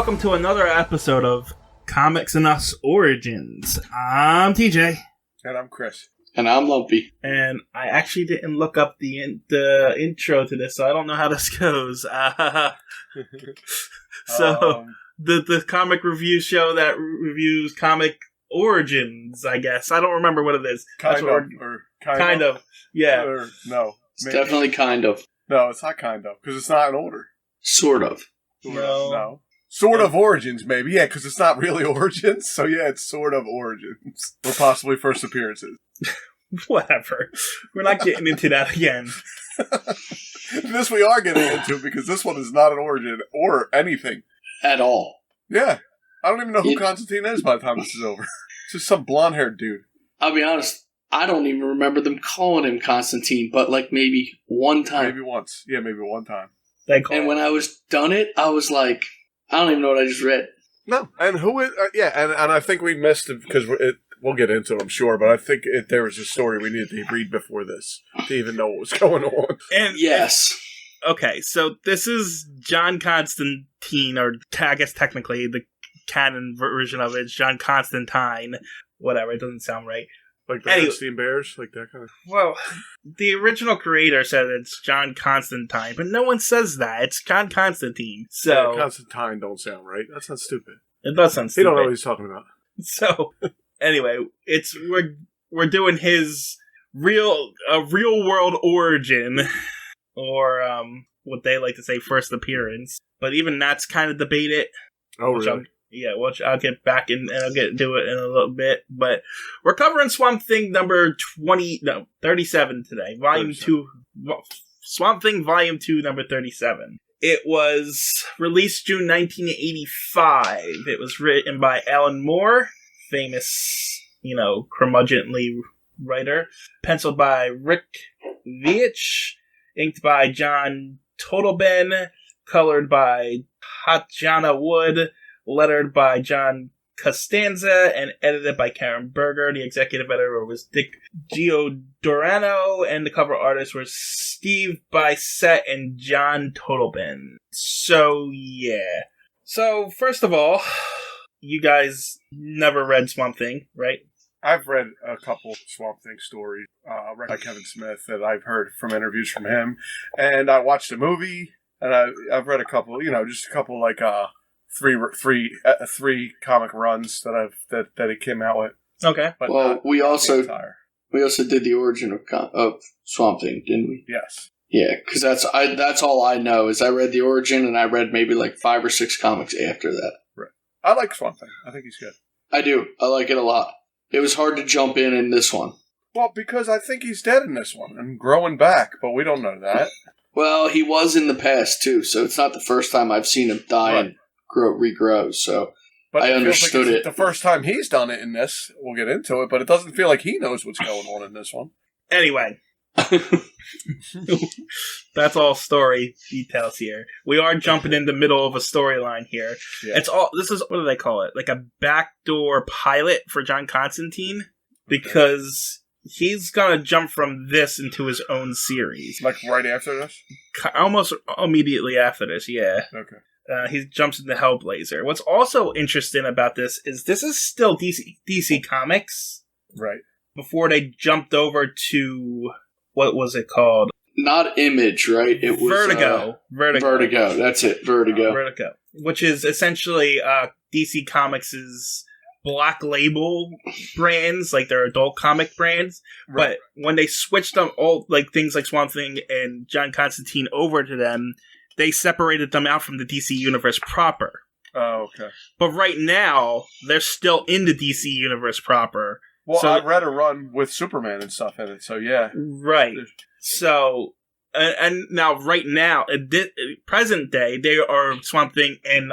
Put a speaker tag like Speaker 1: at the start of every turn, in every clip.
Speaker 1: welcome to another episode of Comics and Us Origins. I'm TJ.
Speaker 2: And I'm Chris.
Speaker 3: And I'm Lumpy.
Speaker 1: And I actually didn't look up the intro to this, so I don't know how this goes. The comic review show that reviews comic origins, I guess. I don't remember what it is.
Speaker 2: Kind of.
Speaker 1: Yeah.
Speaker 2: Or, no.
Speaker 3: It's definitely kind of.
Speaker 2: No, it's not kind of, because it's not in order.
Speaker 3: Sort of.
Speaker 2: No. Sort of Origins, maybe. Yeah, because it's not really Origins. So yeah, it's sort of Origins. Or possibly first appearances.
Speaker 1: Whatever. We're not getting into that again.
Speaker 2: This we are getting into, because this one is not an origin or anything.
Speaker 3: At all.
Speaker 2: Yeah. I don't even know who Constantine is by the time this is over. It's just some blonde-haired dude.
Speaker 3: I'll be honest, I don't even remember them calling him Constantine, but like maybe one time.
Speaker 2: Maybe once. Yeah, maybe one time.
Speaker 3: And when I was done it, I was like, I don't even know what I just read.
Speaker 2: No. And who is... and I think we missed it, because we'll get into it, I'm sure, but I think there was a story we needed to read before this to even know what was going on.
Speaker 1: And
Speaker 3: yes.
Speaker 1: Okay, so this is John Constantine, or I guess technically the canon version of it is John Constantine. Whatever, it doesn't sound right.
Speaker 2: Like the Epstein Bears? Like that kind of...
Speaker 1: Well, the original creator said it's John Constantine, but no one says that. It's John Constantine. So
Speaker 2: yeah, Constantine don't sound right. That sounds stupid.
Speaker 1: It does sound stupid.
Speaker 2: He don't know what he's talking about.
Speaker 1: So, anyway, we're doing his real world origin, or what they like to say, first appearance. But even that's kind of debated.
Speaker 2: Oh, really?
Speaker 1: Which I'll get back in, and I'll get to it in a little bit. But we're covering Swamp Thing number 37 today. Volume 2. Swamp Thing Volume 2, number 37. It was released June 1985. It was written by Alan Moore, famous, curmudgeonly writer. Penciled by Rick Veitch. Inked by John Totleben. Colored by Tatjana Wood. Lettered by John Costanza and edited by Karen Berger. The executive editor was Dick Giordano, and the cover artists were Steve Bissette and John Totleben. So, yeah. So, first of all, you guys never read Swamp Thing, right?
Speaker 2: I've read a couple Swamp Thing stories read by Kevin Smith that I've heard from interviews from him, and I watched the movie, and I've read a couple, just a couple like three comic runs that it came out with.
Speaker 1: Okay.
Speaker 2: But
Speaker 3: well, we also did the origin of Swamp Thing, didn't we?
Speaker 2: Yes.
Speaker 3: Yeah, because that's all I know is I read the origin and I read maybe like 5 or 6 comics after that.
Speaker 2: Right. I like Swamp Thing. I think he's good.
Speaker 3: I do. I like it a lot. It was hard to jump in this one.
Speaker 2: Well, because I think he's dead in this one and growing back, but we don't know that.
Speaker 3: Well, he was in the past too, so it's not the first time I've seen him die and regrow, so
Speaker 2: but
Speaker 3: I understood
Speaker 2: like
Speaker 3: it.
Speaker 2: The first time he's done it in this, we'll get into it, but it doesn't feel like he knows what's going on in this one.
Speaker 1: Anyway. That's all story details here. We are jumping in the middle of a storyline here. Yeah. This is, what do they call it? Like a backdoor pilot for John Constantine? Because he's gonna jump from this into his own series.
Speaker 2: Like right after this?
Speaker 1: Almost immediately after this, yeah.
Speaker 2: Okay.
Speaker 1: He jumps into Hellblazer. What's also interesting about this is still DC Comics.
Speaker 2: Right.
Speaker 1: Before they jumped over to, what was it called?
Speaker 3: Not Image, right? It was
Speaker 1: Vertigo.
Speaker 3: Vertigo, that's it, Vertigo.
Speaker 1: Vertigo. Which is essentially DC Comics' black label brands, like their adult comic brands. Right. But when they switched them all, like things like Swamp Thing and John Constantine over to them, they separated them out from the DC universe proper.
Speaker 2: Oh, okay.
Speaker 1: But right now, they're still in the DC universe proper.
Speaker 2: Well, I read a run with Superman and stuff in it, so yeah.
Speaker 1: Right. So, and now, right now, present day, they are, Swamp Thing and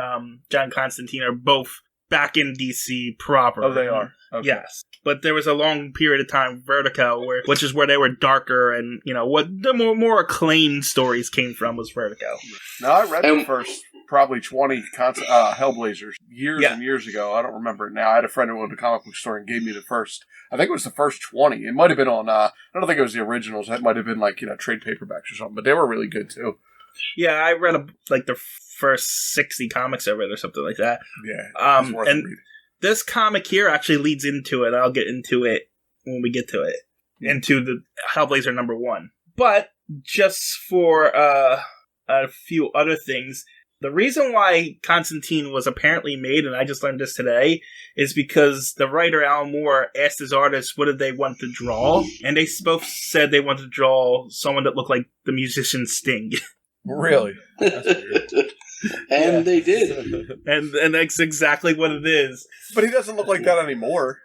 Speaker 1: John Constantine are both back in DC proper.
Speaker 2: Oh, they are? Okay.
Speaker 1: Yes. But there was a long period of time, Vertigo, which is where they were darker, and, what the more acclaimed stories came from was Vertigo.
Speaker 2: Now, I read the first probably 20 Hellblazers years and years ago. I don't remember it now. I had a friend who owned a comic book store and gave me the first. I think it was the first 20. It might have been on, I don't think it was the originals. That might have been like, trade paperbacks or something. But they were really good, too.
Speaker 1: Yeah, I read the first 60 comics I read or something like that.
Speaker 2: Yeah.
Speaker 1: And this comic here actually leads into it. I'll get into it when we get to it. Into the Hellblazer #1. But just for a few other things, the reason why Constantine was apparently made, and I just learned this today, is because the writer Alan Moore asked his artists what did they want to draw, and they both said they wanted to draw someone that looked like the musician Sting.
Speaker 2: Really? That's weird.
Speaker 3: And they did.
Speaker 1: And that's exactly what it is.
Speaker 2: But he doesn't look like that anymore.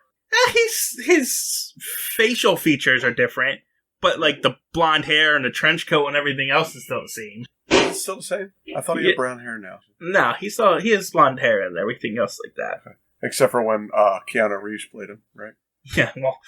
Speaker 1: His facial features are different, but like the blonde hair and the trench coat and everything else is still the same.
Speaker 2: Is it still the same? I thought he had brown hair now.
Speaker 1: No, he has blonde hair and everything else like that.
Speaker 2: Okay. Except for when Keanu Reeves played him, right?
Speaker 1: Yeah, well,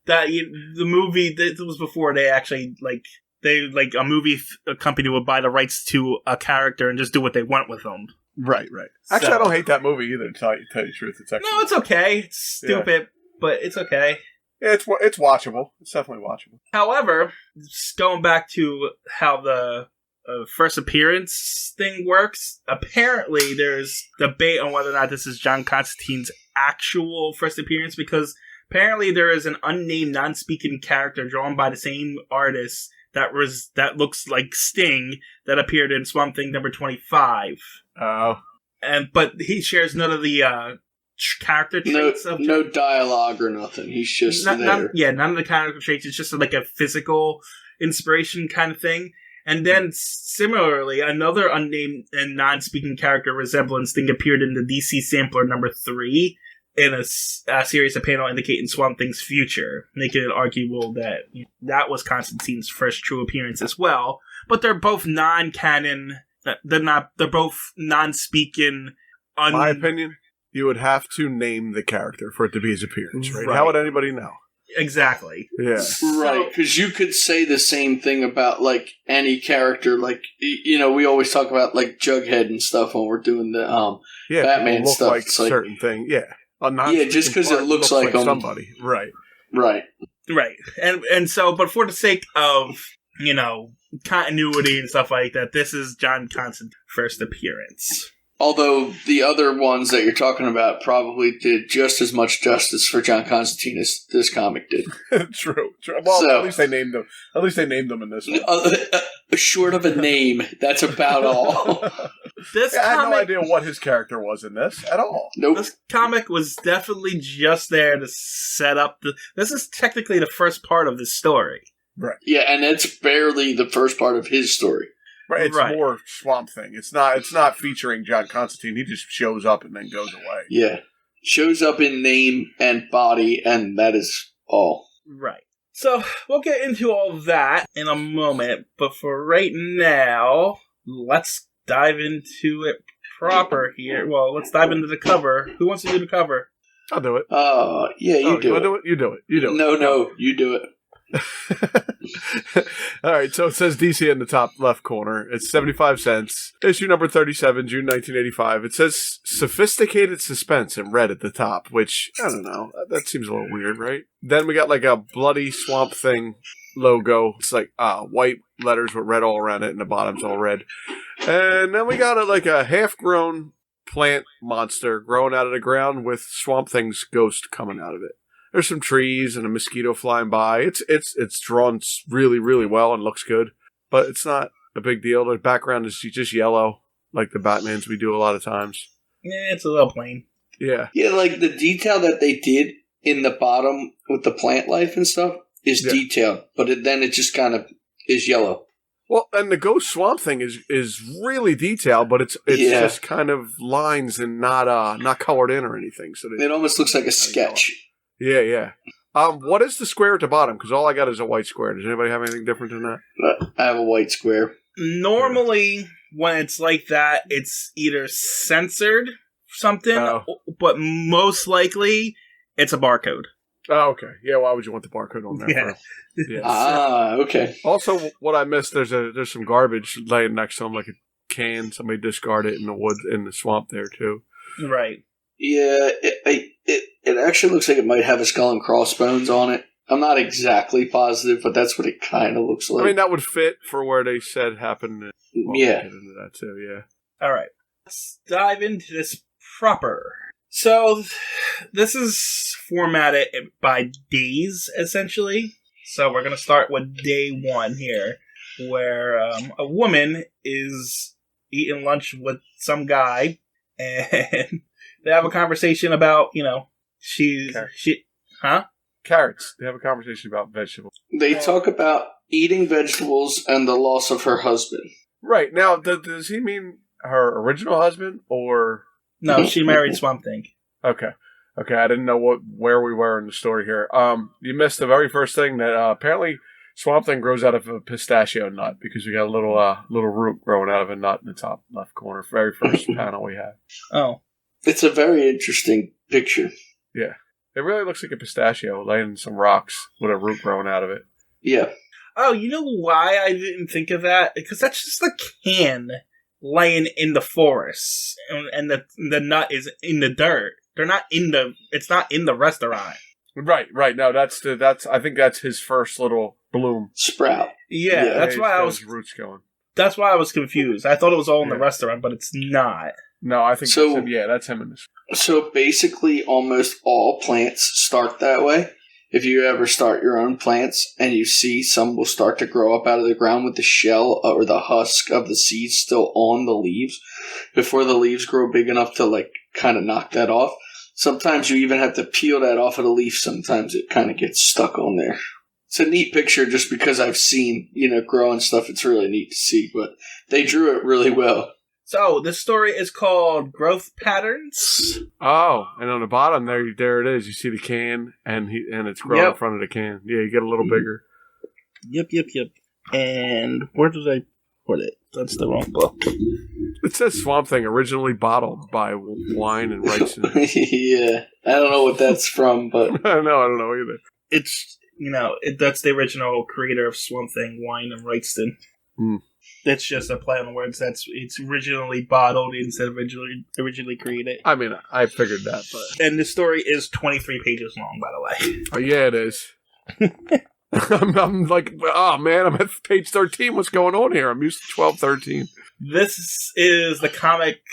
Speaker 1: the movie that was before they actually a movie company would buy the rights to a character and just do what they want with them.
Speaker 2: Right. Actually, I don't hate that movie either. To tell you the truth, it's actually
Speaker 1: it's okay. It's stupid, but it's okay.
Speaker 2: Yeah, it's watchable. It's definitely watchable.
Speaker 1: However, just going back to how the first appearance thing works, apparently there's debate on whether or not this is John Constantine's actual first appearance, because apparently there is an unnamed non-speaking character drawn by the same artist that looks like Sting that appeared in Swamp Thing #25.
Speaker 2: Oh.
Speaker 1: But he shares none of the character traits of
Speaker 3: no dialogue or nothing. He's just there.
Speaker 1: None of the character traits. It's just like a physical inspiration kind of thing. And then similarly, another unnamed and non-speaking character resemblance thing appeared in the DC Sampler #3 in a series of panel indicating Swamp Thing's future, making it arguable that was Constantine's first true appearance as well. But they're both non-canon. They're both non-speaking.
Speaker 2: My opinion, you would have to name the character for it to be his appearance, right? How would anybody know?
Speaker 1: Exactly.
Speaker 2: Yeah.
Speaker 3: Right, because you could say the same thing about, like, any character. Like, we always talk about, like, Jughead and stuff when we're doing the Batman stuff.
Speaker 2: Like
Speaker 3: it's like
Speaker 2: certain thing, yeah.
Speaker 3: Just because it looks like
Speaker 2: somebody. Right.
Speaker 1: And so, but for the sake of, continuity and stuff like that, this is John Constantine's first appearance.
Speaker 3: Although the other ones that you're talking about probably did just as much justice for John Constantine as this comic did.
Speaker 2: True. Well, at least they named them. At least they named them in this one.
Speaker 3: Short of a name, that's about all.
Speaker 2: I had no idea what his character was in this at all.
Speaker 3: Nope.
Speaker 1: This comic was definitely just there to set up this is technically the first part of the story.
Speaker 2: Right.
Speaker 3: Yeah, and it's barely the first part of his story.
Speaker 2: Right, it's more Swamp Thing. It's not featuring John Constantine. He just shows up and then goes away.
Speaker 3: Yeah. Shows up in name and body, and that is all.
Speaker 1: Right. So, we'll get into all that in a moment, but for right now, let's dive into it proper here. Well, let's dive into the cover. Who wants to do the cover?
Speaker 2: I'll do it.
Speaker 3: Yeah, you do it.
Speaker 2: You do it.
Speaker 3: No, you do it.
Speaker 2: All right, so it says DC in the top left corner. It's 75 cents. Issue number 37, June 1985. It says sophisticated suspense in red at the top, which, I don't know, that seems a little weird, right? Then we got like a bloody Swamp Thing logo. It's like white letters with red all around it, and the bottom's all red. And then we got like a half-grown plant monster growing out of the ground with Swamp Thing's ghost coming out of it. There's some trees and a mosquito flying by. It's drawn really, really well and looks good, but it's not a big deal. The background is just yellow, like the Batmans we do a lot of times.
Speaker 1: Yeah, it's a little plain.
Speaker 2: Yeah.
Speaker 3: Yeah, like the detail that they did in the bottom with the plant life and stuff is detailed, but then it just kind of is yellow.
Speaker 2: Well, and the Ghost Swamp Thing is really detailed, but it's just kind of lines and not colored in or anything. So
Speaker 3: it almost looks like a sketch.
Speaker 2: Yeah. What is the square at the bottom? Because all I got is a white square. Does anybody have anything different than that?
Speaker 3: I have a white square.
Speaker 1: Normally, when it's like that, it's either censored something, but most likely, it's a barcode.
Speaker 2: Oh, okay. Yeah, why would you want the barcode on there?
Speaker 3: Yeah. Okay.
Speaker 2: Also, what I missed, there's some garbage laying next to them, like a can. Somebody discarded it in the woods, in the swamp there, too.
Speaker 1: Right.
Speaker 3: Yeah, it actually looks like it might have a skull and crossbones on it. I'm not exactly positive, but that's what it kind of looks like.
Speaker 2: I mean, that would fit for where they said happened. Well,
Speaker 3: yeah.
Speaker 2: We'll get into that too, yeah.
Speaker 1: All right. Let's dive into this proper. So, this is formatted by days, essentially. So, we're going to start with day 1 here, where a woman is eating lunch with some guy, and they have a conversation about,
Speaker 2: Carrots. They have a conversation about vegetables.
Speaker 3: They talk about eating vegetables and the loss of her husband.
Speaker 2: Right. Now, does he mean her original husband, or...
Speaker 1: No, she married Swamp Thing.
Speaker 2: Okay, I didn't know where we were in the story here. You missed the very first thing that apparently Swamp Thing grows out of a pistachio nut, because we got a little root growing out of a nut in the top left corner. Very first panel we have.
Speaker 1: Oh.
Speaker 3: It's a very interesting picture.
Speaker 2: Yeah. It really looks like a pistachio laying in some rocks with a root growing out of it.
Speaker 3: Yeah.
Speaker 1: Oh, you know why I didn't think of that? Because that's just a can laying in the forest, and the nut is in the dirt. They're not it's not in the restaurant.
Speaker 2: Right. No, that's I think that's his first little bloom.
Speaker 3: Sprout.
Speaker 1: Yeah, that's why
Speaker 2: his roots going.
Speaker 1: That's why I was confused. I thought it was all in the restaurant, but it's not.
Speaker 2: No, I think
Speaker 3: so.
Speaker 2: That's him. Yeah, that's him in this.
Speaker 3: So basically, almost all plants start that way. If you ever start your own plants and you see some will start to grow up out of the ground with the shell or the husk of the seeds still on the leaves before the leaves grow big enough to kind of knock that off. Sometimes you even have to peel that off of the leaf. Sometimes it kind of gets stuck on there. It's a neat picture just because I've seen, growing stuff. It's really neat to see, but they drew it really well.
Speaker 1: So, this story is called Growth Patterns.
Speaker 2: Oh, and on the bottom there it is. You see the can, and it's growing in front of the can. Yeah, you get a little bigger.
Speaker 1: Yep. And where did I put it? That's the wrong book.
Speaker 2: It says Swamp Thing, originally bottled by Wine and Wrightson.
Speaker 3: Yeah, I don't know what that's from, but...
Speaker 2: I don't know either.
Speaker 1: It's, that's the original creator of Swamp Thing, Wine and Wrightson.
Speaker 2: Mm.
Speaker 1: It's just a play on words. It's originally bottled instead of originally created.
Speaker 2: I mean, I figured that, but...
Speaker 1: And the story is 23 pages long, by the way.
Speaker 2: Oh, yeah, it is. I'm like, oh, man, I'm at page 13. What's going on here? I'm used to 12, 13.
Speaker 1: This is the comic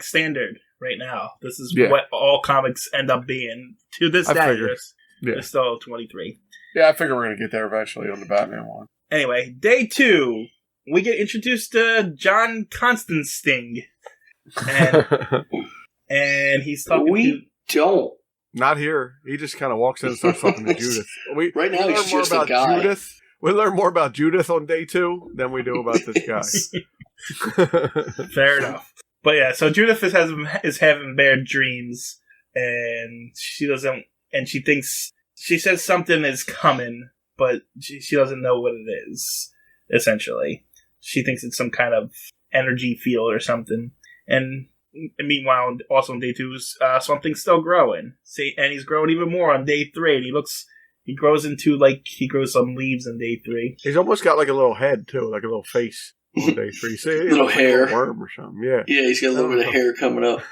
Speaker 1: standard right now. This is what all comics end up being. To this day, it's still 23.
Speaker 2: Yeah, I figure we're going to get there eventually on the Batman one.
Speaker 1: Anyway, day 2, we get introduced to John Constantine. And he's talking
Speaker 3: don't.
Speaker 2: Not here. He just kind of walks in and starts talking to Judith.
Speaker 3: Right now, he's just a guy.
Speaker 2: Judith. We learn more about Judith on day 2 than we do about this guy.
Speaker 1: Fair enough. But yeah, so Judith is having bad dreams, and she doesn't, and she says something is coming, but she doesn't know what it is, essentially. She thinks it's some kind of energy field or something. And meanwhile, also on day 2, something's still growing. And he's growing even more on day 3, and he grows he grows some leaves on day 3.
Speaker 2: He's almost got like a little head, too, like a little face on day 3. See,
Speaker 3: little hair.
Speaker 2: Like a worm or something, yeah.
Speaker 3: Yeah, he's got a little bit of hair coming up.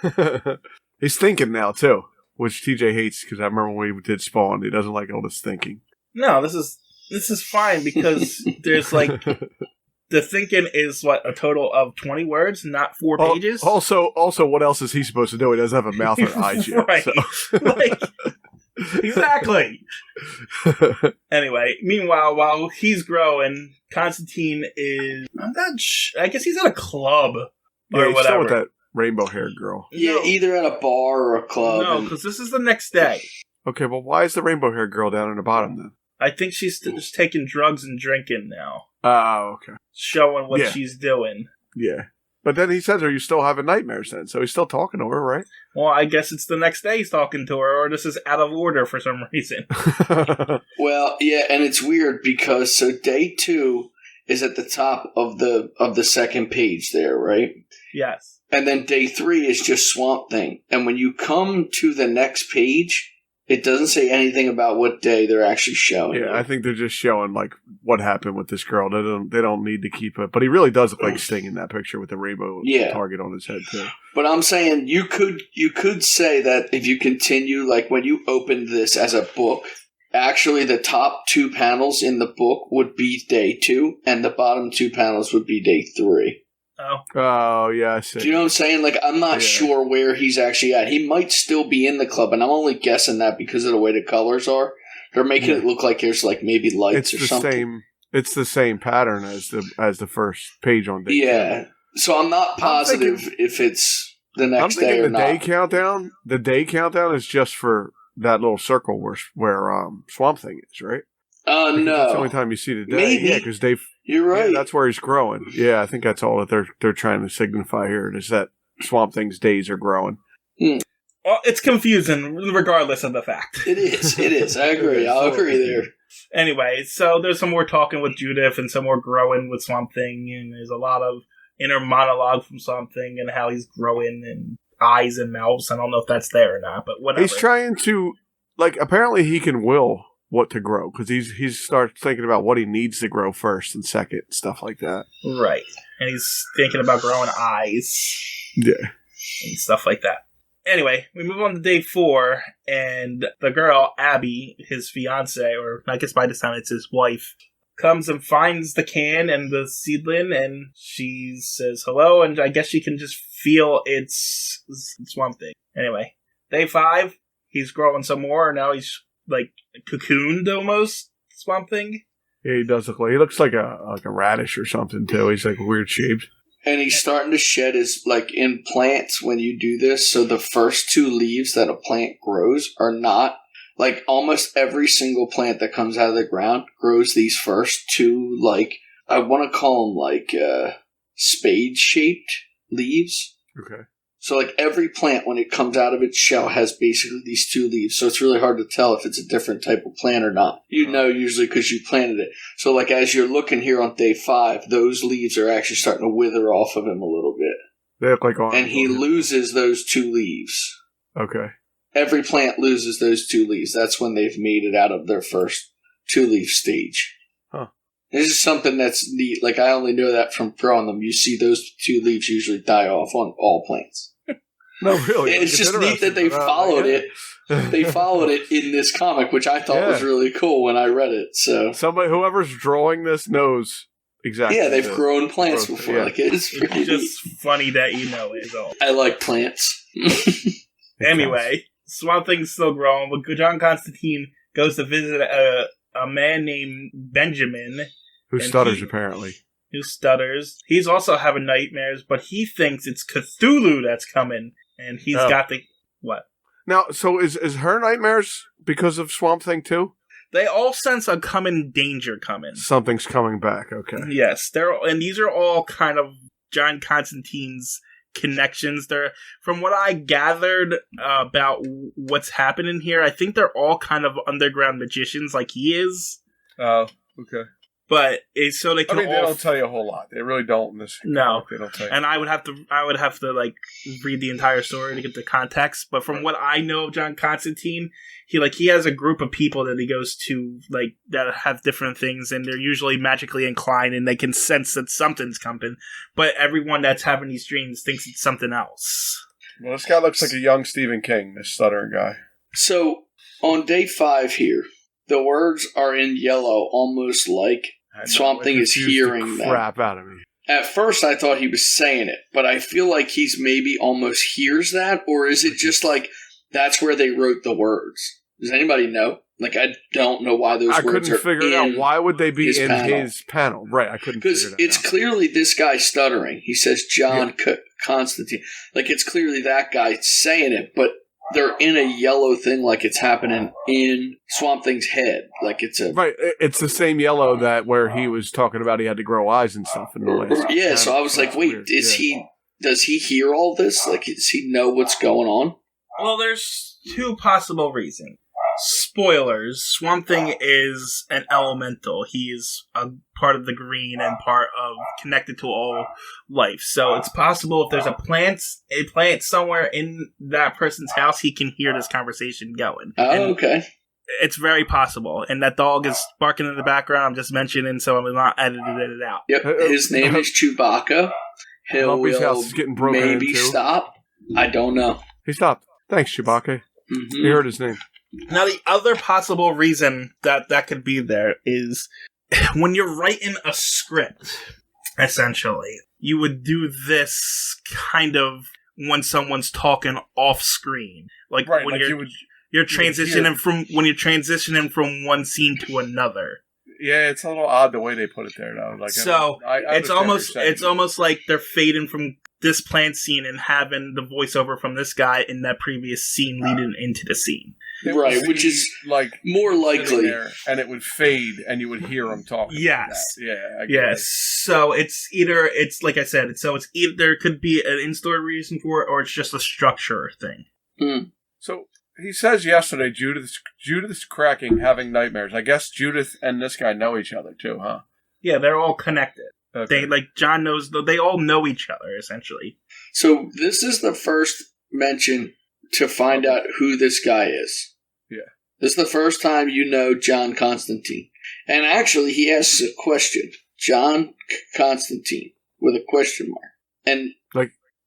Speaker 2: He's thinking now, too, which TJ hates, because I remember when we did Spawn, he doesn't like all this thinking.
Speaker 1: No, this is fine, because there's the thinking is a total of 20 words, not 4 pages.
Speaker 2: Also, what else is he supposed to do? He doesn't have a mouth or eyes yet.
Speaker 1: Right.
Speaker 2: So.
Speaker 1: Exactly. Anyway, meanwhile, while he's growing, Constantine is... I guess he's at a club or
Speaker 2: he's
Speaker 1: whatever.
Speaker 2: Still with that rainbow-haired girl.
Speaker 3: Yeah, either at a bar or a club.
Speaker 1: No, because this is the next day.
Speaker 2: Okay, well, why is the rainbow-haired girl down in the bottom, then?
Speaker 1: I think she's just taking drugs and drinking now.
Speaker 2: Oh, okay.
Speaker 1: Showing what she's doing.
Speaker 2: Yeah. But then he says, are you still having nightmares then? So he's still talking to her, right?
Speaker 1: Well, I guess it's the next day he's talking to her, or this is out of order for some reason.
Speaker 3: Well, yeah, and it's weird because day 2 is at the top of the second page there, right?
Speaker 1: Yes.
Speaker 3: And then day 3 is just Swamp Thing. And when you come to the next page, it doesn't say anything about what day they're actually showing.
Speaker 2: Yeah, I think they're just showing what happened with this girl. They don't need to keep it, but he really does look like Sting in that picture with the rainbow target on his head too.
Speaker 3: But I'm saying you could say that if you continue, when you opened this as a book actually the top 2 panels in the book would be day 2, and the bottom 2 panels would be day 3.
Speaker 2: Oh, yeah, I see.
Speaker 3: Do you know what I'm saying? Like, I'm not sure where he's actually at. He might still be in the club, and I'm only guessing that because of the way the colors are. They're making it look like there's, like, maybe lights or something.
Speaker 2: It's the same pattern as the first page on day 2.
Speaker 3: Yeah. So I'm not positive if it's the next day or not.
Speaker 2: The day countdown is just for that little circle where Swamp Thing is, right?
Speaker 3: No.
Speaker 2: That's the only time you see the day.
Speaker 3: Maybe.
Speaker 2: Yeah, because
Speaker 3: You're right.
Speaker 2: Yeah, that's where he's growing. Yeah, I think that's all that they're trying to signify here is that Swamp Thing's days are growing.
Speaker 1: Well, it's confusing, regardless of the fact.
Speaker 3: It is. I agree. I'll agree there.
Speaker 1: Anyway, so there's some more talking with Judith and some more growing with Swamp Thing, and there's a lot of inner monologue from Swamp Thing and how he's growing and eyes and mouths. I don't know if that's there or not, but whatever.
Speaker 2: He's trying to, apparently he can will what to grow, because he starts thinking about what he needs to grow first and second, stuff like that.
Speaker 1: Right. And he's thinking about growing eyes.
Speaker 2: Yeah.
Speaker 1: And stuff like that. Anyway, we move on to day 4, and the girl, Abby, his fiance, or I guess by this time it's his wife, comes and finds the can and the seedling, and she says hello, and I guess she can just feel it's Swamp Thing. Anyway, day 5, he's growing some more, and now he's, cocooned almost, Swamp Thing.
Speaker 2: Yeah, he does he looks like a radish or something, too. He's, weird shaped.
Speaker 3: And he's starting to shed his, in plants when you do this, so the first 2 leaves that a plant grows are not, almost every single plant that comes out of the ground grows these first 2, I want to call them, spade-shaped leaves.
Speaker 2: Okay.
Speaker 3: So, every plant, when it comes out of its shell, has basically these 2 leaves. So it's really hard to tell if it's a different type of plant or not. You know usually because you planted it. So, as you're looking here on day 5, those leaves are actually starting to wither off of him a little bit.
Speaker 2: They look like arms.
Speaker 3: And he loses those 2 leaves.
Speaker 2: Okay.
Speaker 3: Every plant loses those 2 leaves. That's when they've made it out of their first 2-leaf stage.
Speaker 2: Huh.
Speaker 3: This is something that's neat. I only know that from growing them. You see those 2 leaves usually die off on all plants.
Speaker 2: No, really.
Speaker 3: It's just neat that they followed it. They followed it in this comic, which I thought was really cool when I read it. So
Speaker 2: whoever's drawing this knows exactly.
Speaker 3: Yeah, they've grown plants before.
Speaker 2: Yeah.
Speaker 1: It's just funny that you know it is all.
Speaker 3: I like plants.
Speaker 1: Anyway, Swamp Thing's still growing, but John Constantine goes to visit a man named Benjamin.
Speaker 2: Who stutters, apparently.
Speaker 1: Who stutters. He's also having nightmares, but he thinks it's Cthulhu that's coming. And he's got the... What?
Speaker 2: Now, so is her nightmares because of Swamp Thing too?
Speaker 1: They all sense a danger coming.
Speaker 2: Something's coming back, okay.
Speaker 1: Yes, and these are all kind of John Constantine's connections. They're, from what I gathered about what's happening here, I think they're all kind of underground magicians like he is.
Speaker 2: Oh, okay.
Speaker 1: But so they can
Speaker 2: they don't tell you a whole lot. They really don't in this.
Speaker 1: No,
Speaker 2: they don't tell you.
Speaker 1: And I would have to read the entire story to get the context. But from what I know of John Constantine, he has a group of people that he goes to that have different things, and they're usually magically inclined, and they can sense that something's coming. But everyone that's having these dreams thinks it's something else.
Speaker 2: Well, this guy looks like a young Stephen King. This stuttering guy.
Speaker 3: So on day 5 here, the words are in yellow, almost like Swamp Thing is hearing them.
Speaker 2: Crap out of me.
Speaker 3: At first, I thought he was saying it, but I feel like he's maybe almost hears that, or is it just that's where they wrote the words? Does anybody know? I don't know why those words are in. I couldn't figure it out.
Speaker 2: Why would they be his panel? Right, I couldn't figure it out.
Speaker 3: Because it's clearly this guy stuttering. He says John Constantine. It's clearly that guy saying it, but they're in a yellow thing like it's happening in Swamp Thing's head.
Speaker 2: Right, it's the same yellow that where he was talking about he had to grow eyes and stuff in the last.
Speaker 3: Yeah, so I was like, wait, does he hear all this? Does he know what's going on?
Speaker 1: Well, there's 2 possible reasons. Spoilers, Swamp Thing is an elemental. He's a part of the green and part of connected to all life. So it's possible if there's a plant somewhere in that person's house, he can hear this conversation going.
Speaker 3: Oh, okay.
Speaker 1: It's very possible. And that dog is barking in the background. I'm just mentioning, so I'm not editing it out.
Speaker 3: Yep, his name is Chewbacca.
Speaker 2: Lumpy's house is getting broken
Speaker 3: maybe
Speaker 2: into.
Speaker 3: Stop. I don't know.
Speaker 2: He stopped. Thanks, Chewbacca.
Speaker 3: Mm-hmm.
Speaker 2: You heard his name.
Speaker 1: Now, the other possible reason that could be there is when you're writing a script, essentially, you would do this kind of when someone's talking off screen. Like,
Speaker 2: Right,
Speaker 1: when
Speaker 2: like
Speaker 1: you're transitioning from one scene to another.
Speaker 2: Yeah, it's a little odd the way they put it there, though. Like,
Speaker 1: So
Speaker 2: I
Speaker 1: it's
Speaker 2: understand what you're saying.
Speaker 1: almost like they're fading from this plant scene and having the voiceover from this guy in that previous scene leading into the scene.
Speaker 3: Right, which is
Speaker 2: like
Speaker 3: more likely.
Speaker 2: There, and it would fade, and you would hear him talking.
Speaker 1: Yes.
Speaker 2: Yeah.
Speaker 1: Yes. So it's like I said. So it's either there could be an in-story reason for it, or it's just a structure thing.
Speaker 3: Mm.
Speaker 2: So he says yesterday, Judith's cracking, having nightmares. I guess Judith and this guy know each other too, huh?
Speaker 1: Yeah, they're all connected.
Speaker 2: Okay.
Speaker 1: John knows. They all know each other essentially.
Speaker 3: So this is the first mention to find out who this guy is.
Speaker 2: Yeah.
Speaker 3: This is the first time you know John Constantine. And actually, he asks a question. John Constantine, with a question mark. And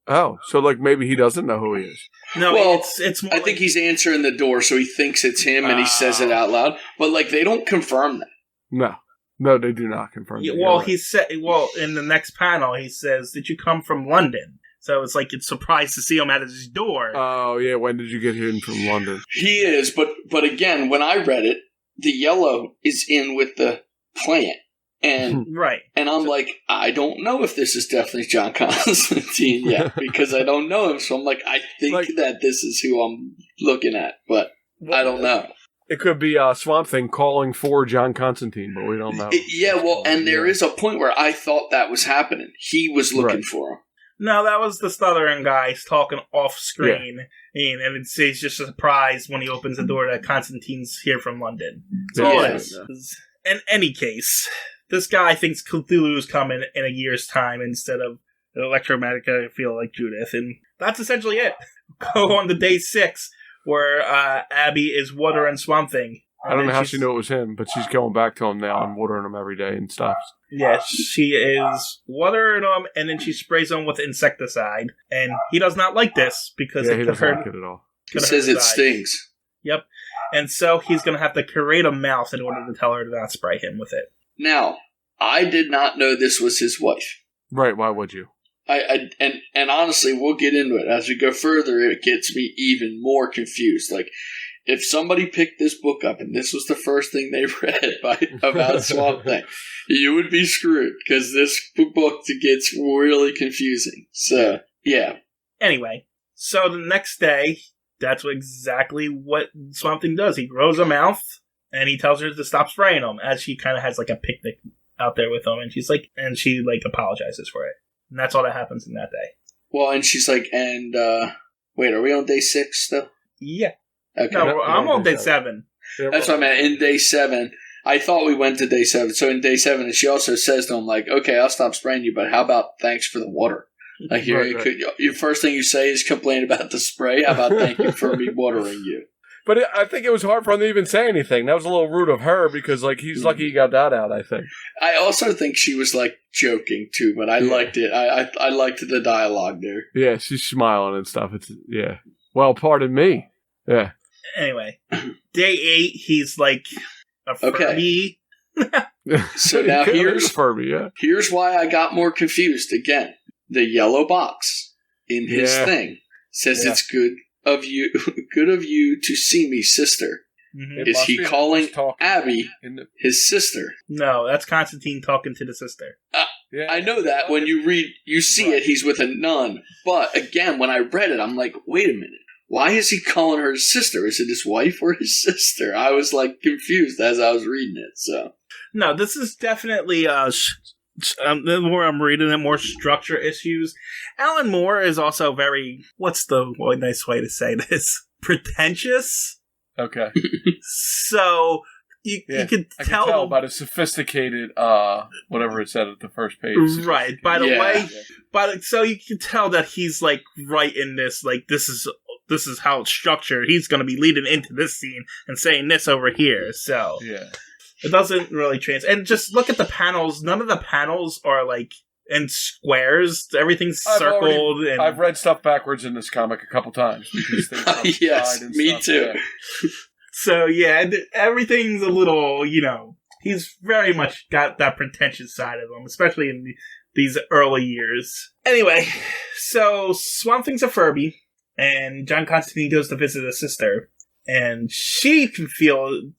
Speaker 2: so maybe he doesn't know who he is.
Speaker 1: No,
Speaker 3: well,
Speaker 1: it's more
Speaker 3: I think he's answering the door, so he thinks it's him, and he says it out loud. But they don't confirm that.
Speaker 2: No, they do not confirm.
Speaker 1: Yeah,
Speaker 2: that.
Speaker 1: well, he said. Well, in the next panel, he says, "Did you come from London?" So it's like it's surprised to see him at his door.
Speaker 2: Oh yeah, when did you get in from London?
Speaker 3: He is, but again, when I read it, the yellow is in with the plant. And
Speaker 1: right.
Speaker 3: And I'm like, I don't know if this is definitely John Constantine yet, because I don't know him. So I'm like, I think that this is who I'm looking at, but I don't know.
Speaker 2: It could be Swamp Thing calling for John Constantine, but we don't know.
Speaker 3: And there is a point where I thought that was happening. He was looking for him.
Speaker 1: No, that was the stuttering guy talking off screen, and it's just a surprise when he opens the door that Constantine's here from London. That's all it is. In any case, this guy thinks Cthulhu's coming in a year's time instead of an electromagnetic field like Judith, and that's essentially it. Go on to day 6, where Abby is watering Swamp Thing.
Speaker 2: I don't know how she knew it was him, but she's going back to him now and watering him every day and stuff.
Speaker 1: Yeah, she is watering him, and then she sprays him with insecticide, and he does not like this because
Speaker 2: he doesn't like it at all.
Speaker 3: He says it stings.
Speaker 1: Yep, and so he's going to have to create a mouth in order to tell her to not spray him with it.
Speaker 3: Now, I did not know this was his wife.
Speaker 2: Right, why would you?
Speaker 3: And honestly, we'll get into it. As we go further, it gets me even more confused. If somebody picked this book up and this was the first thing they read about Swamp Thing, you would be screwed, because this book gets really confusing. So, yeah.
Speaker 1: Anyway, so the next day, that's exactly what Swamp Thing does. He grows a mouth, and he tells her to stop spraying him, as she kind of has a picnic out there with him, and she apologizes for it. And that's all that happens in that day.
Speaker 3: Well, and she's like, wait, are we on day 6 still?
Speaker 1: Yeah.
Speaker 3: Okay.
Speaker 1: No, I'm on day 7.
Speaker 3: That's what I meant. In day 7, I thought we went to day 7. So in day 7, and she also says to him, okay, I'll stop spraying you, but how about thanks for the water? Your first thing you say is complain about the spray. How about thank you for me watering you?
Speaker 2: But I think it was hard for him to even say anything. That was a little rude of her, because he's lucky he got that out, I think.
Speaker 3: I also think she was joking too, but I liked it. I liked the dialogue there.
Speaker 2: Yeah, she's smiling and stuff. Well, pardon me. Yeah.
Speaker 1: Anyway, day 8, he's like a Furby.
Speaker 3: So now here's
Speaker 2: Furby. Yeah.
Speaker 3: Here's why I got more confused again. The yellow box in his thing says it's good of you to see me, sister. Mm-hmm. Is he calling Abby his sister?
Speaker 1: No, that's Constantine talking to the sister.
Speaker 3: I know that. When you see it, he's with a nun. But again, when I read it, I'm like, wait a minute. Why is he calling her his sister? Is it his wife or his sister? I was confused as I was reading it. So
Speaker 1: no, this is definitely the more I'm reading it, more structure issues. Alan Moore is also very, what's the nice way to say this? Pretentious.
Speaker 2: Okay.
Speaker 1: So you could tell
Speaker 2: by the sophisticated, whatever it said at the first page.
Speaker 1: Right. By the way, so you can tell that he's writing this, this is how it's structured. He's going to be leading into this scene and saying this over here. So it doesn't really and just look at the panels. None of the panels are in squares. Everything's circled.
Speaker 2: I've read stuff backwards in this comic a couple times because things
Speaker 3: yes, me too.
Speaker 1: So, yeah, everything's a little, he's very much got that pretentious side of him, especially in these early years. Anyway, so Swamp Thing's a Furby, and John Constantine goes to visit his sister, and she can feel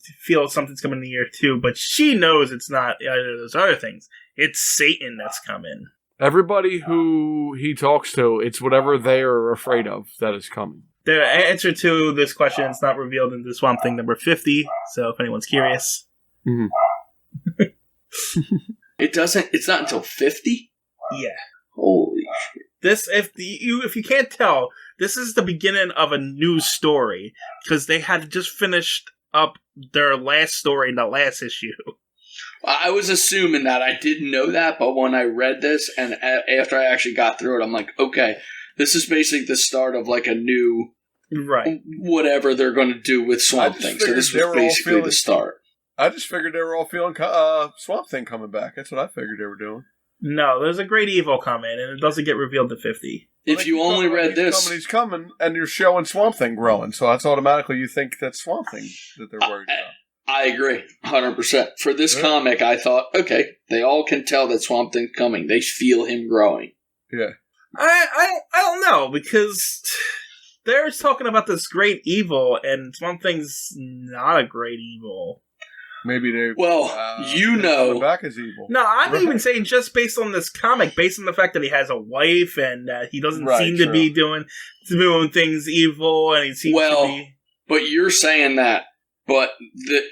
Speaker 1: something's coming in the air too, but she knows it's not either of those other things. It's Satan that's coming.
Speaker 2: Everybody who he talks to, it's whatever they are afraid of that is coming.
Speaker 1: The answer to this question is not revealed in the Swamp Thing number 50, so if anyone's curious.
Speaker 2: Mm-hmm.
Speaker 3: It's not until 50?
Speaker 1: Yeah.
Speaker 3: Holy shit.
Speaker 1: This, if you can't tell, this is the beginning of a new story, because they had just finished up their last story in the last issue.
Speaker 3: I was assuming that. I didn't know that, but when I read this, and after I actually got through it, I'm like, okay, this is basically the start of like a new...
Speaker 1: Right.
Speaker 3: Whatever they're going to do with Swamp Thing. So this was basically the start.
Speaker 2: I just figured they were all feeling Swamp Thing coming back. That's what I figured they were doing.
Speaker 1: No, there's a great evil coming, and it doesn't get revealed to 50.
Speaker 3: If you only read this...
Speaker 2: He's coming, and you're showing Swamp Thing growing, so that's automatically you think that's Swamp Thing that they're worried about.
Speaker 3: I agree, 100%. For this comic, I thought, okay, they all can tell that Swamp Thing's coming. They feel him growing.
Speaker 2: Yeah.
Speaker 1: I don't know, because they're talking about this great evil, and Swamp Thing's not a great evil.
Speaker 2: Maybe they...
Speaker 3: Well,
Speaker 2: coming back as evil.
Speaker 1: No, I'm even saying just based on this comic, based on the fact that he has a wife, and he doesn't seem to be doing things evil, and he seems to be...
Speaker 3: But you're saying that, but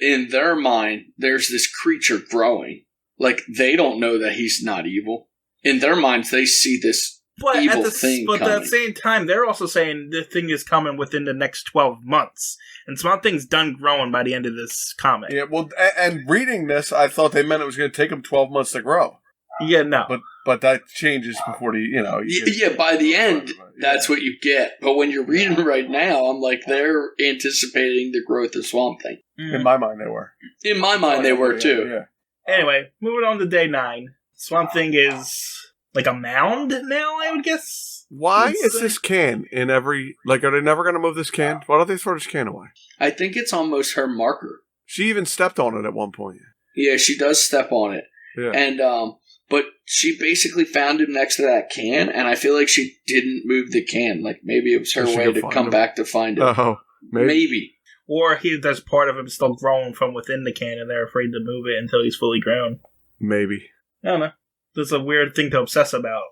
Speaker 3: in their mind, there's this creature growing. Like, they don't know that he's not evil. In their minds, they see this evil thing coming. But
Speaker 1: at the same time, they're also saying the thing is coming within the next 12 months. And Swamp Thing's done growing by the end of this comic.
Speaker 2: Yeah, well, and reading this, I thought they meant it was going to take him 12 months to grow.
Speaker 1: Yeah, no.
Speaker 2: But that changes before
Speaker 3: by the end, that's what you get. But when you're reading right now, I'm like, they're anticipating the growth of Swamp Thing.
Speaker 2: Mm. In my mind, they were.
Speaker 3: In my mind, they were, too.
Speaker 2: Yeah.
Speaker 1: Anyway, moving on to day 9. Swamp Thing is like a mound now, I would guess?
Speaker 2: Why is this can in every... Like, are they never going to move this can? Why don't they throw this can away?
Speaker 3: I think it's almost her marker.
Speaker 2: She even stepped on it at one point.
Speaker 3: Yeah, she does step on it.
Speaker 2: Yeah.
Speaker 3: And, but she basically found him next to that can, and I feel like she didn't move the can. Like, maybe it was her way to come back to find him.
Speaker 2: Oh, maybe.
Speaker 1: Or there's part of him still growing from within the can, and they're afraid to move it until he's fully grown.
Speaker 2: Maybe.
Speaker 1: I don't know. That's a weird thing to obsess about.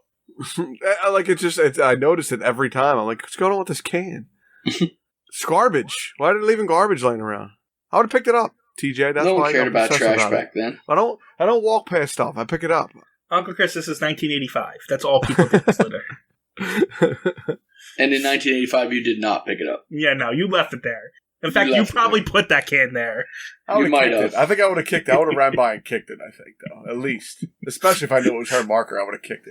Speaker 2: I notice it every time. I'm like, what's going on with this can? It's garbage. Why did it leave garbage laying around? I would have picked it up, TJ. That's
Speaker 3: no
Speaker 2: why
Speaker 3: one cared about trash back then.
Speaker 2: I don't walk past stuff. I pick it up.
Speaker 1: Uncle Chris, this is 1985. That's all people did this litter.
Speaker 3: And in 1985, you did not pick it up.
Speaker 1: Yeah, no, you left it there. In fact, you probably put that can there.
Speaker 2: You might have. I think I would have kicked it. I would have ran by and kicked it, I think, though. At least. Especially if I knew it was her marker, I would have kicked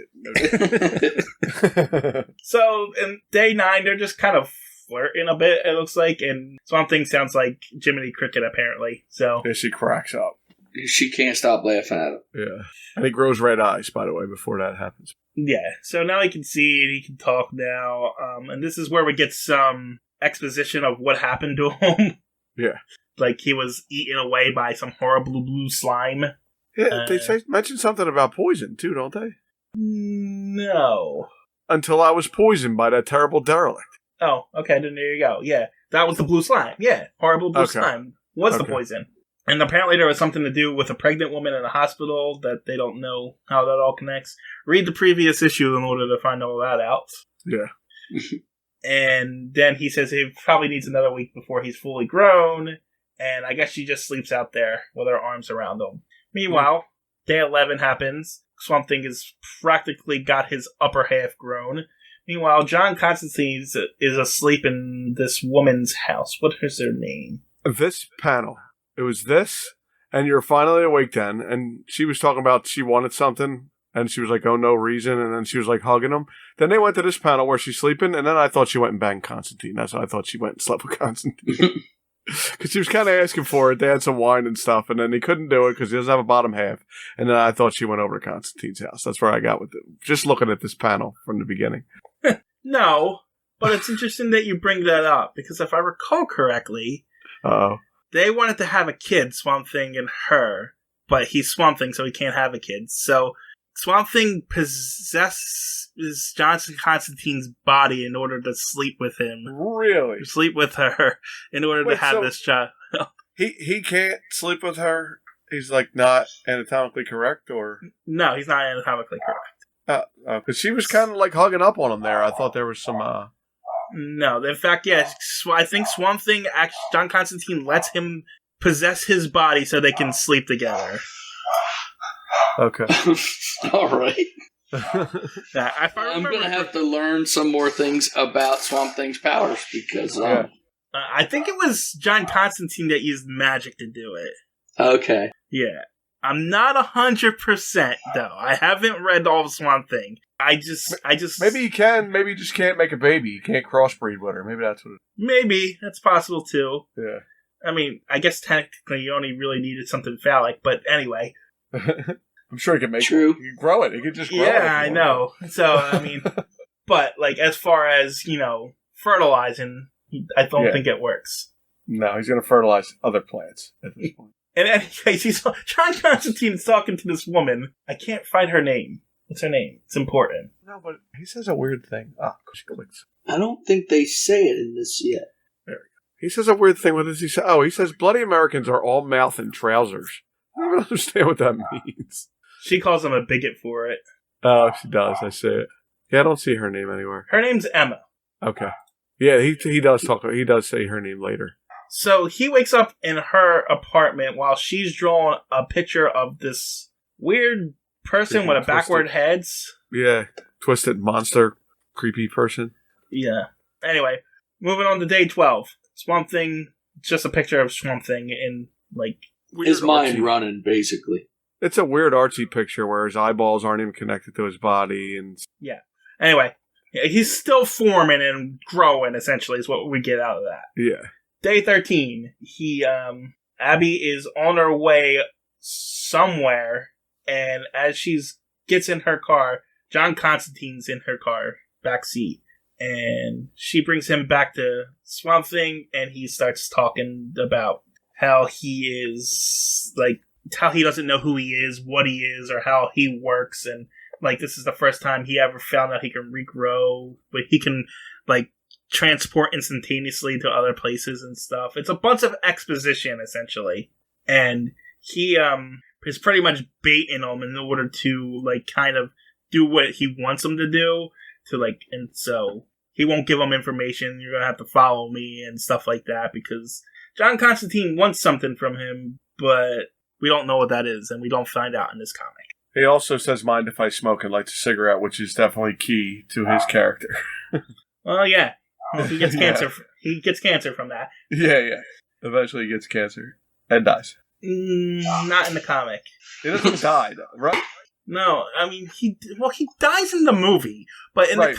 Speaker 2: it.
Speaker 1: So, in day 9, they're just kind of flirting a bit, it looks like, and Swamp Thing sounds like Jiminy Cricket, apparently. So
Speaker 2: yeah, she cracks up.
Speaker 3: She can't stop laughing at him.
Speaker 2: Yeah. And he grows red eyes, by the way, before that happens.
Speaker 1: Yeah, so now he can see and he can talk now, and this is where we get some exposition of what happened to him.
Speaker 2: Yeah.
Speaker 1: Like he was eaten away by some horrible blue slime.
Speaker 2: Yeah, they mention something about poison, too, don't they?
Speaker 1: No.
Speaker 2: Until I was poisoned by that terrible derelict.
Speaker 1: Oh, okay, then there you go. Yeah, that was the blue slime. Yeah, horrible blue slime was the poison. And apparently there was something to do with a pregnant woman in a hospital that they don't know how that all connects. Read the previous issue in order to find all that out.
Speaker 2: Yeah.
Speaker 1: And then he says he probably needs another week before he's fully grown. And I guess she just sleeps out there with her arms around him. Meanwhile, day 11 happens. Swamp Thing has practically got his upper half grown. Meanwhile, John Constantine is asleep in this woman's house. What is her name?
Speaker 2: This panel. It was this, and you're finally awake then. And she was talking about she wanted something, and she was like, oh, no reason. And then she was like hugging him. Then they went to this panel where she's sleeping, and then I thought she went and banged Constantine. That's what I thought she went and slept with Constantine. Because she was kind of asking for it. They had some wine and stuff, and then he couldn't do it because he doesn't have a bottom half. And then I thought she went over to Constantine's house. That's where I got with it. Just looking at this panel from the beginning.
Speaker 1: No, but it's interesting that you bring that up, because if I recall correctly, they wanted to have a kid, Swamp Thing and her, but he's Swamp Thing, so he can't have a kid. So Swamp Thing possesses John Constantine's body in order to sleep with him.
Speaker 2: Really?
Speaker 1: Sleep with her in order to have this child.
Speaker 2: He can't sleep with her? He's like not anatomically correct, or?
Speaker 1: No, he's not anatomically correct.
Speaker 2: Because she was kind of like hugging up on him there. I thought there was some...
Speaker 1: No, in fact, yes. I think Swamp Thing, John Constantine lets him possess his body so they can sleep together.
Speaker 2: Okay.
Speaker 3: All right.
Speaker 1: I'm
Speaker 3: going to have to learn some more things about Swamp Thing's powers because...
Speaker 1: I think it was John Constantine that used magic to do it.
Speaker 3: Okay.
Speaker 1: Yeah. I'm not 100% though. I haven't read all of Swamp Thing. I just
Speaker 2: maybe he can. Maybe he just can't make a baby. He can't crossbreed with her. Maybe that's what.
Speaker 1: Maybe that's possible too.
Speaker 2: Yeah.
Speaker 1: I mean, I guess technically you only really needed something phallic, but anyway.
Speaker 2: I'm sure he can make
Speaker 3: True.
Speaker 2: it. He can grow it. He can just grow it.
Speaker 1: Yeah, I know. So I mean, but like as far as fertilizing, I don't think it works.
Speaker 2: No, he's going to fertilize other plants at this point.
Speaker 1: In any case, John Constantine's talking to this woman. I can't find her name. What's her name? It's important.
Speaker 2: No, but he says a weird thing. She clicks.
Speaker 3: I don't think they say it in this yet.
Speaker 2: There we go. He says a weird thing. What does he say? Oh, he says bloody Americans are all mouth and trousers. I don't understand what that means.
Speaker 1: She calls him a bigot for it.
Speaker 2: Oh, she does. I see it. Yeah, I don't see her name anywhere.
Speaker 1: Her name's Emma.
Speaker 2: Okay. Yeah, he does talk. He does say her name later.
Speaker 1: So he wakes up in her apartment while she's drawing a picture of this weird person with a backward heads.
Speaker 2: Yeah, twisted monster, creepy person.
Speaker 1: Yeah. Anyway, moving on to day 12. Swamp Thing, just a picture of Swamp Thing in like
Speaker 3: his mind running, basically.
Speaker 2: It's a weird artsy picture where his eyeballs aren't even connected to his body, and
Speaker 1: yeah. Anyway, he's still forming and growing. Essentially, is what we get out of that.
Speaker 2: Yeah.
Speaker 1: Day 13, Abby is on her way somewhere, and as she gets in her car, John Constantine's in her car, backseat, and she brings him back to Swamp Thing, and he starts talking about how he is, like, how he doesn't know who he is, what he is, or how he works, and, like, this is the first time he ever found out he can regrow, but he can, like, transport instantaneously to other places and stuff. It's a bunch of exposition, essentially. And he is pretty much baiting him in order to, like, kind of do what he wants him to do. And so he won't give him information. You're going to have to follow me and stuff like that because John Constantine wants something from him, but we don't know what that is, and we don't find out in this comic.
Speaker 2: He also says, mind if I smoke and lights a cigarette, which is definitely key to his character.
Speaker 1: Well, yeah. He gets cancer. He gets cancer from that.
Speaker 2: Yeah. Eventually he gets cancer and dies.
Speaker 1: Not in the comic.
Speaker 2: He doesn't die, though, right?
Speaker 1: No, I mean he dies in the movie, but in the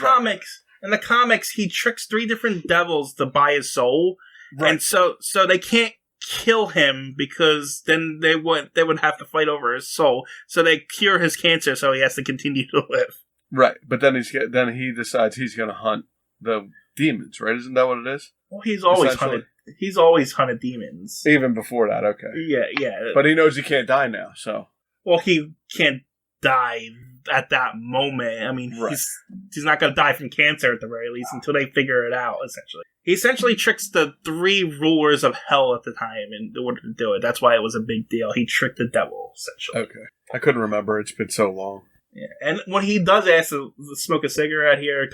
Speaker 1: comics, he tricks 3 different devils to buy his soul, and so they can't kill him because then they would have to fight over his soul. So they cure his cancer, so he has to continue to live.
Speaker 2: Right, but then he decides he's going to hunt the demons, right? Isn't that what it is?
Speaker 1: Well, he's always hunted demons.
Speaker 2: Even before that, okay.
Speaker 1: Yeah.
Speaker 2: But he knows he can't die now, so.
Speaker 1: Well, he can't die at that moment. I mean, he's not going to die from cancer at the very least until they figure it out, essentially. He essentially tricks the 3 rulers of hell at the time in order to do it. That's why it was a big deal. He tricked the devil, essentially.
Speaker 2: Okay. I couldn't remember. It's been so long.
Speaker 1: Yeah, and when he does ask to smoke a cigarette here,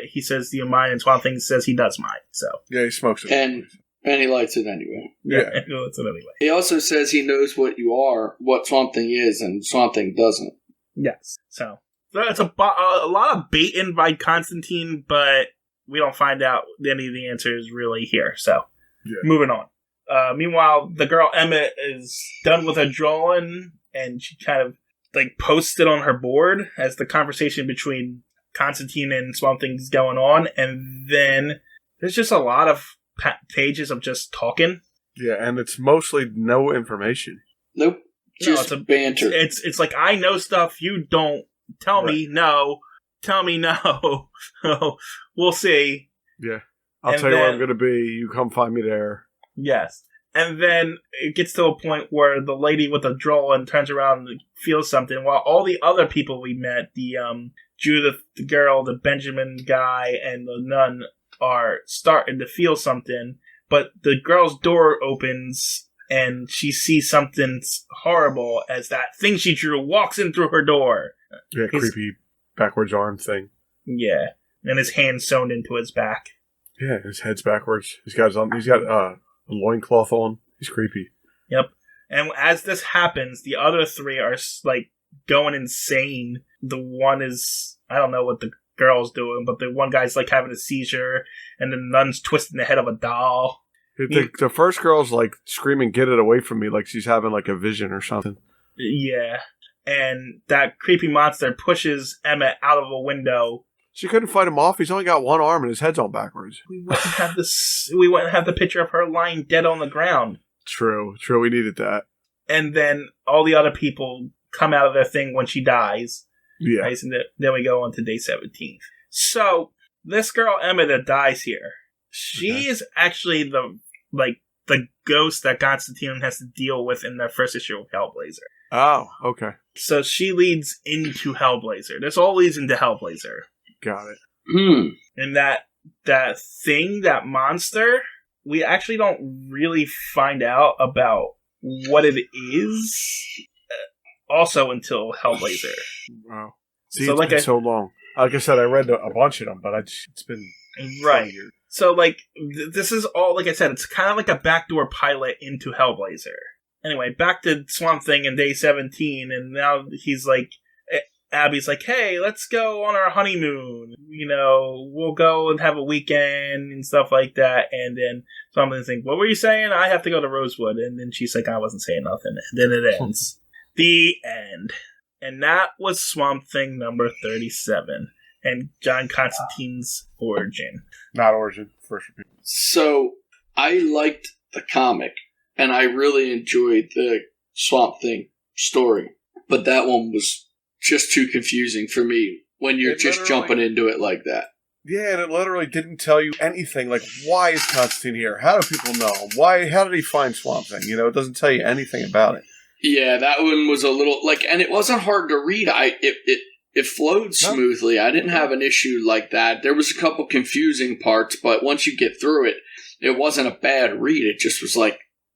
Speaker 1: he says, "Do you mind?" And Swamp Thing says he does mind. So
Speaker 2: yeah, he smokes it,
Speaker 3: and he lights it anyway.
Speaker 1: Yeah, he lights it anyway.
Speaker 3: He also says he knows what you are, what Swamp Thing is, and Swamp Thing doesn't.
Speaker 1: Yes, so it's a lot of baiting by Constantine, but we don't find out any of the answers really here. So moving on. Meanwhile, the girl Emma is done with her drawing, and she kind of like posts it on her board as the conversation between Constantine and Swamp Thing's going on, and then there's just a lot of pages of just talking.
Speaker 2: Yeah, and it's mostly no information.
Speaker 3: Nope, just banter.
Speaker 1: It's like, I know stuff you don't. Tell me no. Tell me no. We'll see.
Speaker 2: Yeah, I'll tell you where I'm going to be. You come find me there.
Speaker 1: Yes. And then it gets to a point where the lady with the drawing turns around and feels something, while all the other people we met, the Judith, the girl, the Benjamin guy, and the nun are starting to feel something. But the girl's door opens, and she sees something horrible as that thing she drew walks in through her door.
Speaker 2: Yeah, creepy backwards arm thing.
Speaker 1: Yeah, and his hand sewn into his back.
Speaker 2: Yeah, his head's backwards. He's got a loincloth on. He's creepy.
Speaker 1: Yep. And as this happens, the other three are like going insane. The one is, I don't know what the girl's doing, but the one guy's like having a seizure, and the nun's twisting the head of a doll.
Speaker 2: The first girl's like screaming, "Get it away from me," like she's having like a vision or something.
Speaker 1: Yeah. And that creepy monster pushes Emmett out of a window.
Speaker 2: She couldn't fight him off. He's only got one arm and his head's all backwards.
Speaker 1: We wouldn't have the picture of her lying dead on the ground.
Speaker 2: True. We needed that.
Speaker 1: And then all the other people come out of their thing when she dies.
Speaker 2: Yeah.
Speaker 1: Right? And then we go on to day 17. So this girl Emma that dies here, she is actually the ghost that Constantine has to deal with in their first issue of Hellblazer.
Speaker 2: Oh, okay.
Speaker 1: So she leads into Hellblazer. This all leads into Hellblazer.
Speaker 2: Got it.
Speaker 1: And that thing, that monster, we actually don't really find out about what it is also until Hellblazer.
Speaker 2: Wow. See,
Speaker 1: so
Speaker 2: it's been so long. Like I said, I read a bunch of them, but it's been
Speaker 1: right. So, this is all, like I said, it's kind of like a backdoor pilot into Hellblazer. Anyway, back to Swamp Thing in day 17, and now he's like, Abby's like, hey, let's go on our honeymoon. You know, we'll go and have a weekend and stuff like that. And then Swamp Thing's like, what were you saying? I have to go to Rosewood. And then she's like, I wasn't saying nothing. And then it ends. The end. And that was Swamp Thing number 37. And John Constantine's origin.
Speaker 2: Not origin, first appearance.
Speaker 3: So, I liked the comic, and I really enjoyed the Swamp Thing story. But that one was just too confusing for me when you're just jumping into it like that.
Speaker 2: Yeah, and it literally didn't tell you anything. Like, why is Constantine here? How do people know? How did he find Swamp Thing? You know, it doesn't tell you anything about it.
Speaker 3: Yeah, that one was a little, and it wasn't hard to read. It flowed smoothly. I didn't have an issue like that. There was a couple confusing parts, but once you get through it, it wasn't a bad read. It just was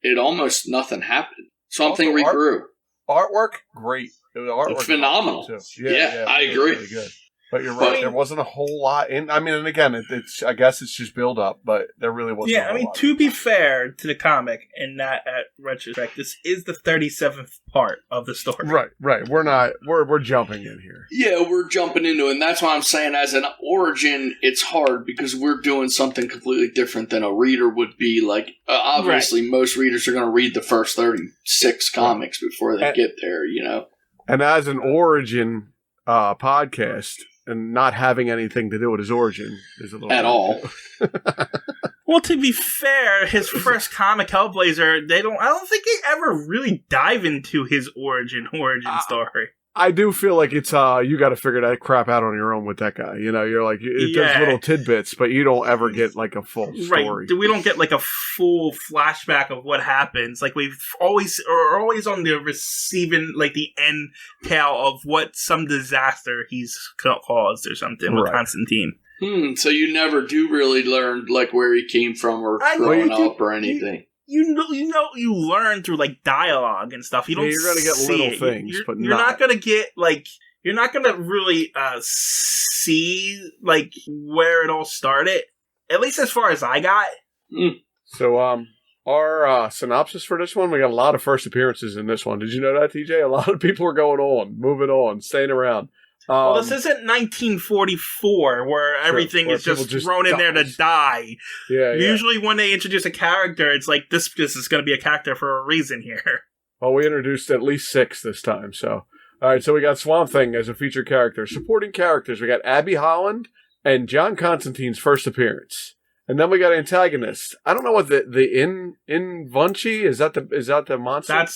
Speaker 3: it almost nothing happened. Something regrew.
Speaker 2: Artwork, great. The artwork
Speaker 3: phenomenal.
Speaker 2: Too.
Speaker 3: Yeah, I agree.
Speaker 2: Really good. But you're right. There wasn't a whole lot in. I mean, and again, it's. I guess it's just build up, but there really wasn't.
Speaker 1: Yeah, I mean, to be fair to the comic, and not at retrospect, this is the 37th part of the story.
Speaker 2: Right. We're jumping in here.
Speaker 3: Yeah, we're jumping into it, and that's why I'm saying, as an origin, it's hard because we're doing something completely different than a reader would be. Obviously, most readers are going to read the first 36 comics before they get there. You know,
Speaker 2: and as an origin podcast. And not having anything to do with his origin is a little
Speaker 3: at all.
Speaker 1: Well, to be fair, his first comic, Hellblazer, I don't think they ever really dive into his origin story.
Speaker 2: I do feel like it's you got to figure that crap out on your own with that guy. You know, you're like there's little tidbits, but you don't ever get like a full story.
Speaker 1: Right? We don't get like a full flashback of what happens. Like we're always on the receiving the end tale of what some disaster he's caused or something with Constantine.
Speaker 3: So you never do really learn where he came from or growing up or anything.
Speaker 1: You learn through dialogue and stuff. You don't.
Speaker 2: You're gonna get little things, but
Speaker 1: you're not gonna get you're not gonna really see where it all started. At least as far as I got.
Speaker 2: So our synopsis for this one, we got a lot of first appearances in this one. Did you know that, TJ? A lot of people are going on, moving on, staying around.
Speaker 1: Well, this isn't 1944 where everything is just thrown in there to die.
Speaker 2: Yeah.
Speaker 1: Usually when they introduce a character, it's like, this is going to be a character for a reason here.
Speaker 2: Well, we introduced at least 6 this time, so. All right, so we got Swamp Thing as a featured character. Supporting characters, we got Abby Holland and John Constantine's first appearance. And then we got antagonists. I don't know what the Invunchi, is that the monster?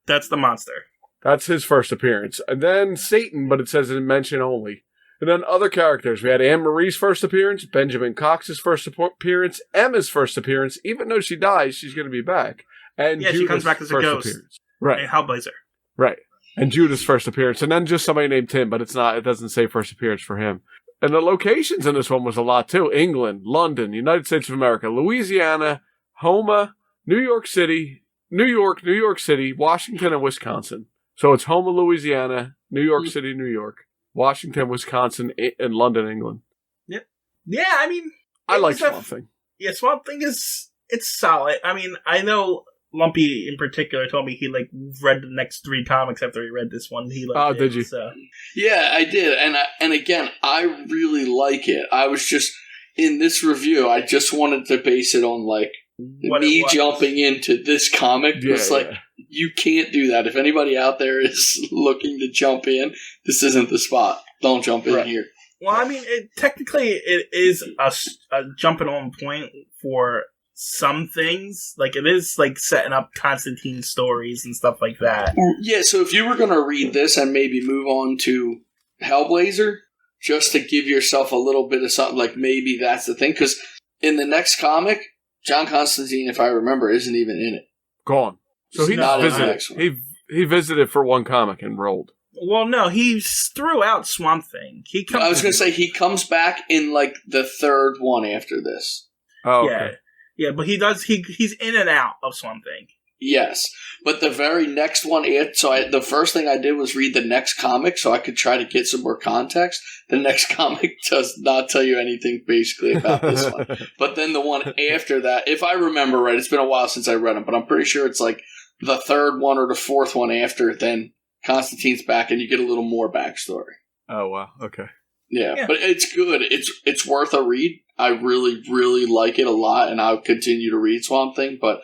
Speaker 1: That's the monster.
Speaker 2: That's his first appearance. And then Satan, but it says in mention only. And then other characters. We had Anne-Marie's first appearance, Benjamin Cox's first appearance, Emma's first appearance. Even though she dies, she's going to be back. And
Speaker 1: Yeah,
Speaker 2: Judah's
Speaker 1: she comes back as a
Speaker 2: first
Speaker 1: ghost.
Speaker 2: appearance. Right.
Speaker 1: And Hellblazer.
Speaker 2: Right. And Judah's first appearance. And then just somebody named Tim, but it doesn't say first appearance for him. And the locations in this one was a lot too. England, London, United States of America, Louisiana, Houma, New York City, New York City, Washington, and Wisconsin. So it's Houma, Louisiana, New York City, New York, Washington, Wisconsin, and London, England.
Speaker 1: Yep. Yeah, I mean...
Speaker 2: I like Swamp Thing.
Speaker 1: Yeah, Swamp Thing it's solid. I mean, I know Lumpy in particular told me he read the next 3 comics after he read this one. He liked it.
Speaker 2: Did you?
Speaker 1: So.
Speaker 3: Yeah, I did, and again, I really like it. I was just in this review. I just wanted to base it on me jumping into this comic.
Speaker 2: Yeah,
Speaker 3: it's you can't do that. If anybody out there is looking to jump in, this isn't the spot. Don't jump in here.
Speaker 1: Well, I mean, technically, it is a jumping on point for some things. It is setting up Constantine stories and stuff like that.
Speaker 3: Yeah, so if you were going to read this and maybe move on to Hellblazer, just to give yourself a little bit of something, maybe that's the thing. Because in the next comic, John Constantine, if I remember, isn't even in it.
Speaker 2: Gone. So he
Speaker 3: not
Speaker 2: visited.
Speaker 3: in the next one.
Speaker 2: He visited for one comic and rolled.
Speaker 1: Well, no, he threw out Swamp Thing.
Speaker 3: I was going to say he comes back in the 3rd one after this.
Speaker 2: Oh, okay.
Speaker 1: Yeah, but he does. He's in and out of Swamp Thing.
Speaker 3: Yes, but the very next one. The first thing I did was read the next comic so I could try to get some more context. The next comic does not tell you anything basically about this one. But then the one after that, if I remember right, it's been a while since I read them, but I'm pretty sure it's the 3rd one or the 4th one after. Then Constantine's back, and you get a little more backstory.
Speaker 2: Oh wow! Okay.
Speaker 3: Yeah, but it's good. It's worth a read. I really, really like it a lot, and I'll continue to read Swamp Thing. But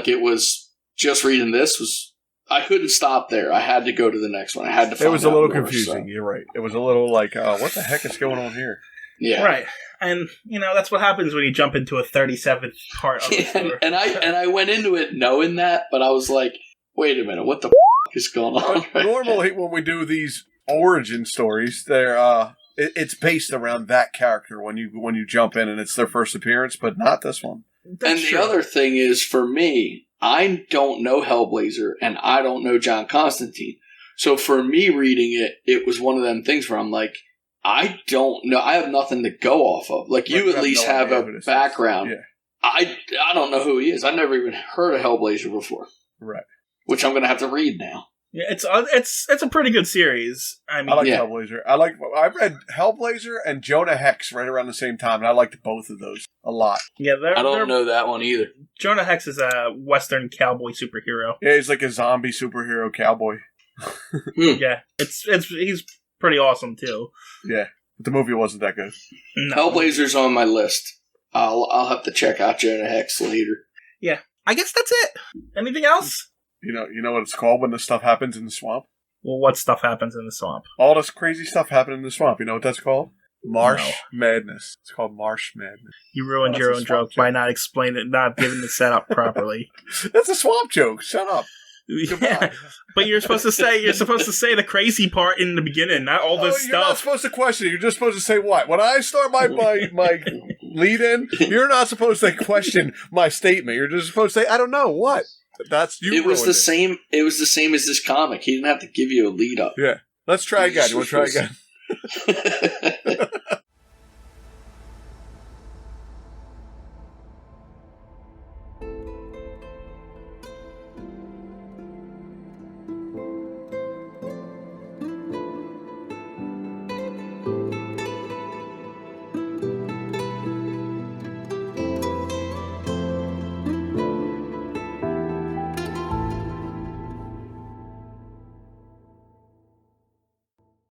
Speaker 3: it was just reading this I couldn't stop there. I had to go to the next one. I had to. Find
Speaker 2: it was a little
Speaker 3: more,
Speaker 2: confusing.
Speaker 3: So.
Speaker 2: You're right. It was a little what the heck is going on here?
Speaker 3: Yeah,
Speaker 1: right. And that's what happens when you jump into a 37th part of the story.
Speaker 3: And I went into it knowing that, but I was like, wait a minute, what the is going on?
Speaker 2: Normally, when we do these origin stories, it's based around that character when you jump in and it's their first appearance, but not this one.
Speaker 3: That's true. The other thing is, for me, I don't know Hellblazer and I don't know John Constantine. So for me reading it, it was one of them things where I'm like, I don't know. I have nothing to go off of. You at least have a background. Yeah. I don't know who he is. I've never even heard of Hellblazer before.
Speaker 2: Right.
Speaker 3: Which I'm going to have to read now.
Speaker 1: Yeah, it's a pretty good series. I mean,
Speaker 2: I like Hellblazer. I read Hellblazer and Jonah Hex right around the same time, and I liked both of those a lot.
Speaker 1: Yeah,
Speaker 3: I don't know that one either.
Speaker 1: Jonah Hex is a Western cowboy superhero.
Speaker 2: Yeah, he's like a zombie superhero cowboy.
Speaker 1: Yeah, he's pretty awesome too.
Speaker 2: Yeah, but the movie wasn't that good.
Speaker 3: No. Hellblazer's on my list. I'll have to check out Jonah Hex later.
Speaker 1: Yeah, I guess that's it. Anything else?
Speaker 2: You know what it's called when this stuff happens in the swamp?
Speaker 1: Well, what stuff happens in the swamp?
Speaker 2: All this crazy stuff happened in the swamp. You know what that's called? Marsh Madness. It's called Marsh Madness.
Speaker 1: You ruined your own joke by not giving the setup properly.
Speaker 2: That's a swamp joke. Shut up.
Speaker 1: Yeah, but you're supposed to say the crazy part in the beginning, not all this stuff.
Speaker 2: You're not supposed to question it. You're just supposed to say what? When I start my lead in, you're not supposed to question my statement. You're just supposed to say, I don't know what. That's you.
Speaker 3: It was the same. It was the same as this comic. He didn't have to give you a lead up.
Speaker 2: Yeah. Let's try again. You want to try again?